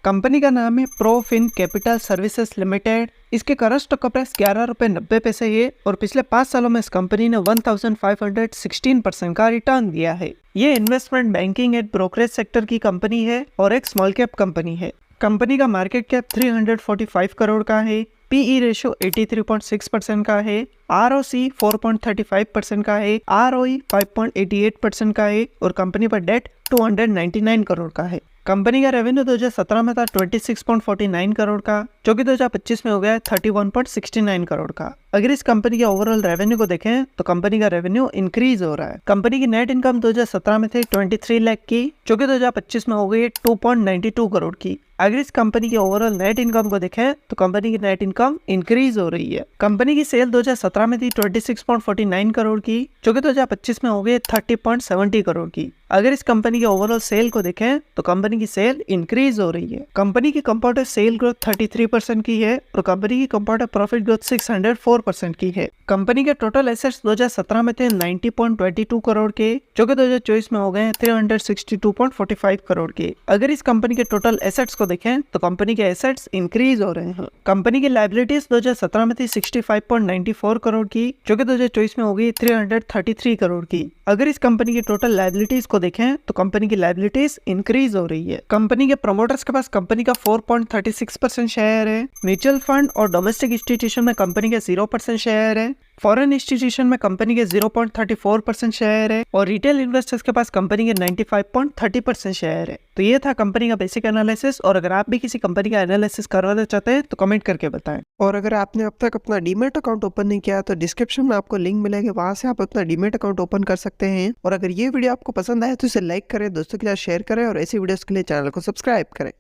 Company का नाम है प्रोफिन कैपिटल सर्विसेज लिमिटेड। इसके करंट स्टॉक का प्राइस 11 रुपये 90 पैसे है और पिछले 5 सालों में इस कंपनी ने 1516% का रिटर्न दिया है। ये investment banking and brokerage sector की कंपनी है और एक स्मॉल कैप कंपनी है। कंपनी का मार्केट कैप 345 करोड़ का है। पीई रेशियो 83.6% का है। ROC 4.35% का है। ROE 5.88% का है और कंपनी पर डेट 299 करोड़ का है। कंपनी का रेवेन्यू 2017 में था 26.49 करोड़ का, जो कि 2025 में हो गया है 31.69 करोड़ का। अगर इस कंपनी के ओवरऑल रेवेन्यू को देखें तो कंपनी का रेवेन्यू इंक्रीज हो रहा है। कंपनी की नेट इनकम 2017 में थे 23 लाख की, जो कि 2025 में हो गई है 2.92 करोड़ की। अगर इस कंपनी की ओवरऑल नेट इनकम को देखें तो कंपनी की नेट इनकम इंक्रीज हो रही है। कंपनी की सेल 2017 में थी 26.49 करोड़ की, जो कि 2025 में हो गई 30.70 करोड़ की। अगर इस कंपनी के ओवरऑल सेल को देखें तो कंपनी की सेल इंक्रीज हो रही है। कंपनी की कंपाउंडेड सेल ग्रोथ 33% की है और कंपनी की कंपाउंडेड प्रॉफिट ग्रोथ 604% की है। कंपनी के टोटल एसेट्स 2017 में थे 90.22 करोड़ के, जो कि 2024 में हो गए 362.45 करोड़ के। अगर इस कंपनी के टोटल एसेट्स को देखें तो कंपनी के एसेट्स इंक्रीज हो रहे हैं। कंपनी की लायबिलिटीज 2017 में थी 65.94 करोड़ की, जो कि 2024 में हो गई 333 करोड़ की। अगर इस कंपनी की टोटल लायबिलिटीज को देखें तो कंपनी की लायबिलिटीज इंक्रीज हो रही है। कंपनी के प्रमोटर्स के पास कंपनी का 4.36% शेयर है। म्यूचुअल फंड और डोमेस्टिक इंस्टीट्यूशन में कंपनी के 0% शेयर है। फॉरेन इंस्टीट्यूशन में कंपनी के 0.34% शेयर है और रिटेल इन्वेस्टर्स के पास कंपनी के 95.30% शेयर है। तो ये था कंपनी का बेसिक एनालिसिस, और अगर आप भी किसी कंपनी का एनालिसिस करवाना चाहते हैं तो कमेंट करके बताएं। और अगर आपने अब तक अपना डीमैट अकाउंट ओपन नहीं किया तो डिस्क्रिप्शन में आपको लिंक मिलेगा, वहां से आप अपना डीमैट अकाउंट ओपन कर सकते हैं। और अगर ये वीडियो आपको पसंद आए तो इसे लाइक करें, दोस्तों के साथ शेयर करें और ऐसी वीडियोस के लिए चैनल को सब्सक्राइब करें।